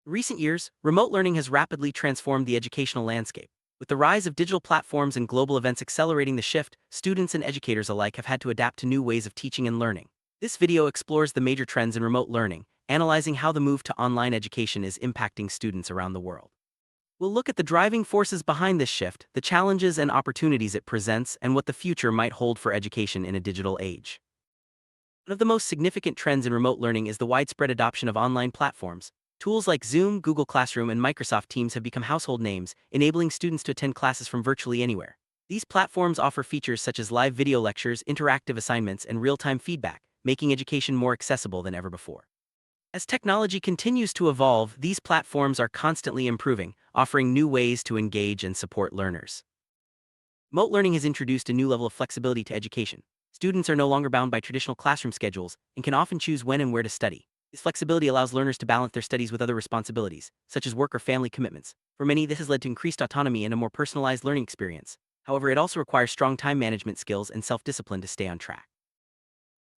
In recent years, remote learning has rapidly transformed the educational landscape. With the rise of digital platforms and global events accelerating the shift, students and educators alike have had to adapt to new ways of teaching and learning. This video explores the major trends in remote learning, analyzing how the move to online education is impacting students around the world. We'll look at the driving forces behind this shift, the challenges and opportunities it presents, and what the future might hold for education in a digital age. One of the most significant trends in remote learning is the widespread adoption of online platforms. Tools like Zoom, Google Classroom, and Microsoft Teams have become household names, enabling students to attend classes from virtually anywhere. These platforms offer features such as live video lectures, interactive assignments, and real-time feedback, making education more accessible than ever before. As technology continues to evolve, these platforms are constantly improving, offering new ways to engage and support learners. Remote learning has introduced a new level of flexibility to education. Students are no longer bound by traditional classroom schedules and can often choose when and where to study. This flexibility allows learners to balance their studies with other responsibilities, such as work or family commitments. For many, this has led to increased autonomy and a more personalized learning experience. However, it also requires strong time management skills and self-discipline to stay on track.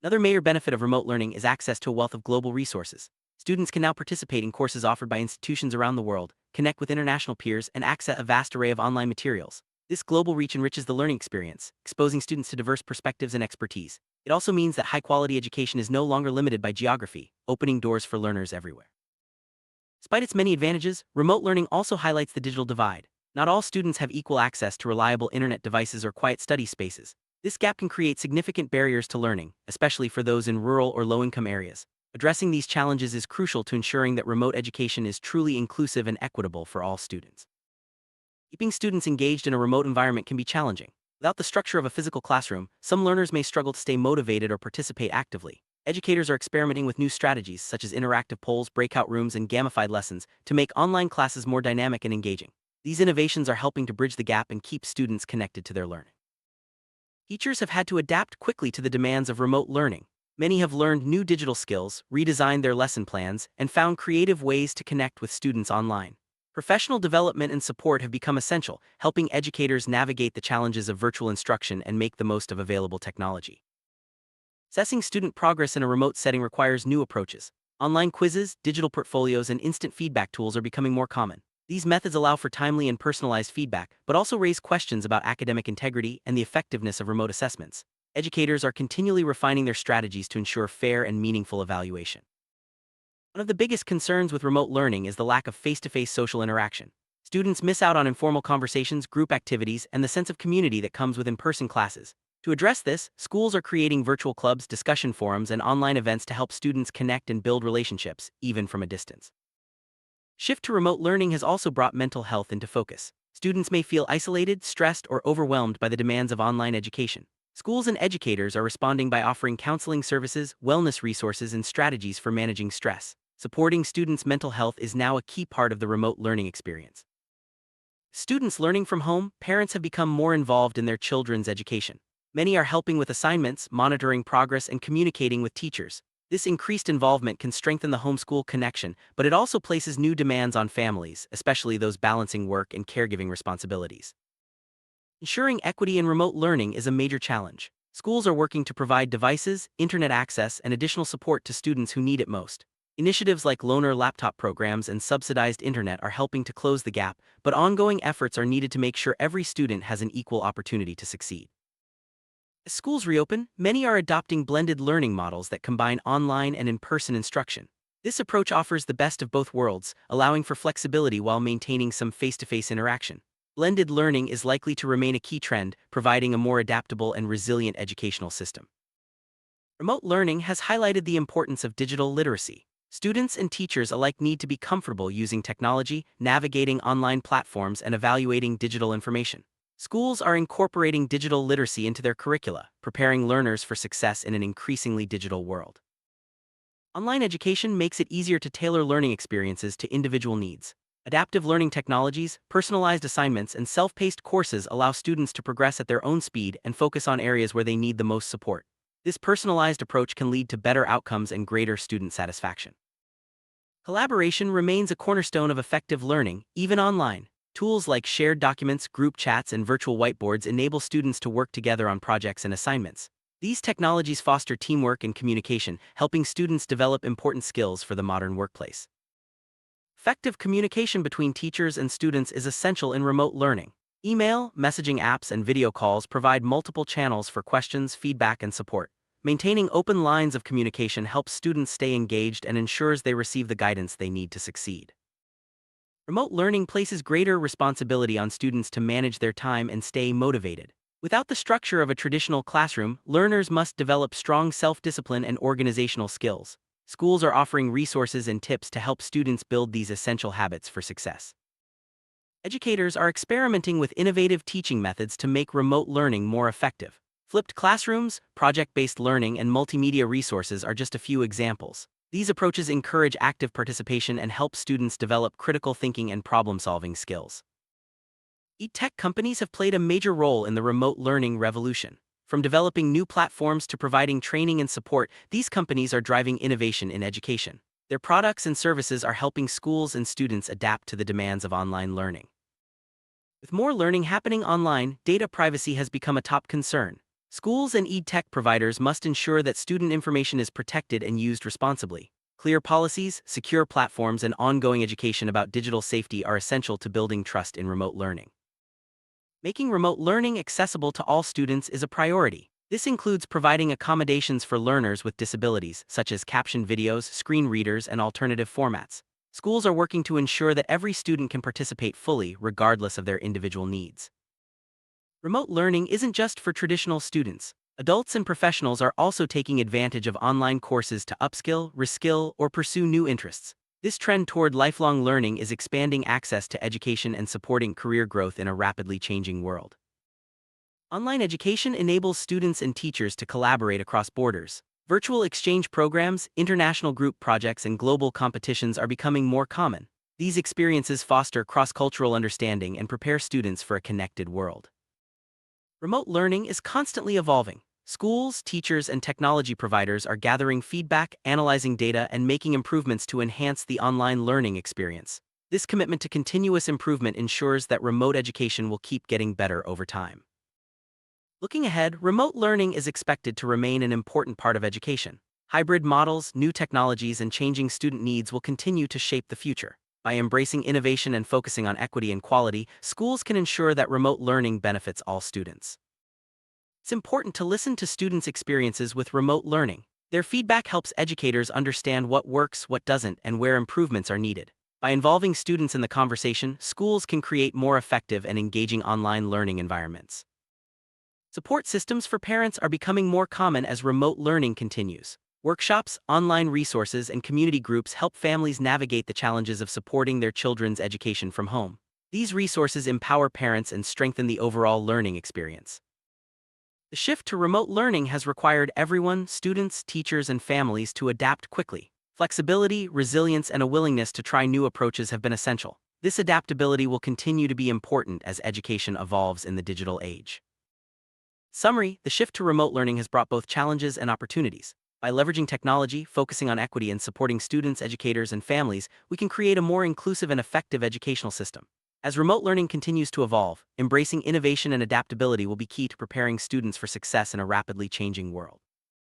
Another major benefit of remote learning is access to a wealth of global resources. Students can now participate in courses offered by institutions around the world, connect with international peers, and access a vast array of online materials. This global reach enriches the learning experience, exposing students to diverse perspectives and expertise. It also means that high-quality education is no longer limited by geography, opening doors for learners everywhere. Despite its many advantages, remote learning also highlights the digital divide. Not all students have equal access to reliable internet devices or quiet study spaces. This gap can create significant barriers to learning, especially for those in rural or low-income areas. Addressing these challenges is crucial to ensuring that remote education is truly inclusive and equitable for all students. Keeping students engaged in a remote environment can be challenging. Without the structure of a physical classroom, some learners may struggle to stay motivated or participate actively. Educators are experimenting with new strategies such as interactive polls, breakout rooms, and gamified lessons to make online classes more dynamic and engaging. These innovations are helping to bridge the gap and keep students connected to their learning. Teachers have had to adapt quickly to the demands of remote learning. Many have learned new digital skills, redesigned their lesson plans, and found creative ways to connect with students online. Professional development and support have become essential, helping educators navigate the challenges of virtual instruction and make the most of available technology. Assessing student progress in a remote setting requires new approaches. Online quizzes, digital portfolios, and instant feedback tools are becoming more common. These methods allow for timely and personalized feedback, but also raise questions about academic integrity and the effectiveness of remote assessments. Educators are continually refining their strategies to ensure fair and meaningful evaluation. One of the biggest concerns with remote learning is the lack of face-to-face social interaction. Students miss out on informal conversations, group activities, and the sense of community that comes with in-person classes. To address this, schools are creating virtual clubs, discussion forums, and online events to help students connect and build relationships, even from a distance. Shift to remote learning has also brought mental health into focus. Students may feel isolated, stressed, or overwhelmed by the demands of online education. Schools and educators are responding by offering counseling services, wellness resources, and strategies for managing stress. Supporting students' mental health is now a key part of the remote learning experience. Students learning from home, parents have become more involved in their children's education. Many are helping with assignments, monitoring progress, and communicating with teachers. This increased involvement can strengthen the homeschool connection, but it also places new demands on families, especially those balancing work and caregiving responsibilities. Ensuring equity in remote learning is a major challenge. Schools are working to provide devices, internet access, and additional support to students who need it most. Initiatives like loaner laptop programs and subsidized internet are helping to close the gap, but ongoing efforts are needed to make sure every student has an equal opportunity to succeed. As schools reopen, many are adopting blended learning models that combine online and in-person instruction. This approach offers the best of both worlds, allowing for flexibility while maintaining some face-to-face interaction. Blended learning is likely to remain a key trend, providing a more adaptable and resilient educational system. Remote learning has highlighted the importance of digital literacy. Students and teachers alike need to be comfortable using technology, navigating online platforms, and evaluating digital information. Schools are incorporating digital literacy into their curricula, preparing learners for success in an increasingly digital world. Online education makes it easier to tailor learning experiences to individual needs. Adaptive learning technologies, personalized assignments, and self-paced courses allow students to progress at their own speed and focus on areas where they need the most support. This personalized approach can lead to better outcomes and greater student satisfaction. Collaboration remains a cornerstone of effective learning, even online. Tools like shared documents, group chats, and virtual whiteboards enable students to work together on projects and assignments. These technologies foster teamwork and communication, helping students develop important skills for the modern workplace. Effective communication between teachers and students is essential in remote learning. Email, messaging apps, and video calls provide multiple channels for questions, feedback, and support. Maintaining open lines of communication helps students stay engaged and ensures they receive the guidance they need to succeed. Remote learning places greater responsibility on students to manage their time and stay motivated. Without the structure of a traditional classroom, learners must develop strong self-discipline and organizational skills. Schools are offering resources and tips to help students build these essential habits for success. Educators are experimenting with innovative teaching methods to make remote learning more effective. Flipped classrooms, project-based learning, and multimedia resources are just a few examples. These approaches encourage active participation and help students develop critical thinking and problem-solving skills. Tech companies have played a major role in the remote learning revolution. From developing new platforms to providing training and support, these companies are driving innovation in education. Their products and services are helping schools and students adapt to the demands of online learning. With more learning happening online, data privacy has become a top concern. Schools and ed-tech providers must ensure that student information is protected and used responsibly. Clear policies, secure platforms, and ongoing education about digital safety are essential to building trust in remote learning. Making remote learning accessible to all students is a priority. This includes providing accommodations for learners with disabilities, such as captioned videos, screen readers, and alternative formats. Schools are working to ensure that every student can participate fully, regardless of their individual needs. Remote learning isn't just for traditional students. Adults and professionals are also taking advantage of online courses to upskill, reskill, or pursue new interests. This trend toward lifelong learning is expanding access to education and supporting career growth in a rapidly changing world. Online education enables students and teachers to collaborate across borders. Virtual exchange programs, international group projects, and global competitions are becoming more common. These experiences foster cross-cultural understanding and prepare students for a connected world. Remote learning is constantly evolving. Schools, teachers, and technology providers are gathering feedback, analyzing data, and making improvements to enhance the online learning experience. This commitment to continuous improvement ensures that remote education will keep getting better over time. Looking ahead, remote learning is expected to remain an important part of education. Hybrid models, new technologies, and changing student needs will continue to shape the future. By embracing innovation and focusing on equity and quality, schools can ensure that remote learning benefits all students. It's important to listen to students' experiences with remote learning. Their feedback helps educators understand what works, what doesn't, and where improvements are needed. By involving students in the conversation, schools can create more effective and engaging online learning environments. Support systems for parents are becoming more common as remote learning continues. Workshops, online resources, and community groups help families navigate the challenges of supporting their children's education from home. These resources empower parents and strengthen the overall learning experience. The shift to remote learning has required everyone, students, teachers, and families, to adapt quickly. Flexibility, resilience, and a willingness to try new approaches have been essential. This adaptability will continue to be important as education evolves in the digital age. Summary: the shift to remote learning has brought both challenges and opportunities. By leveraging technology, focusing on equity, and supporting students, educators, and families, we can create a more inclusive and effective educational system. As remote learning continues to evolve, embracing innovation and adaptability will be key to preparing students for success in a rapidly changing world.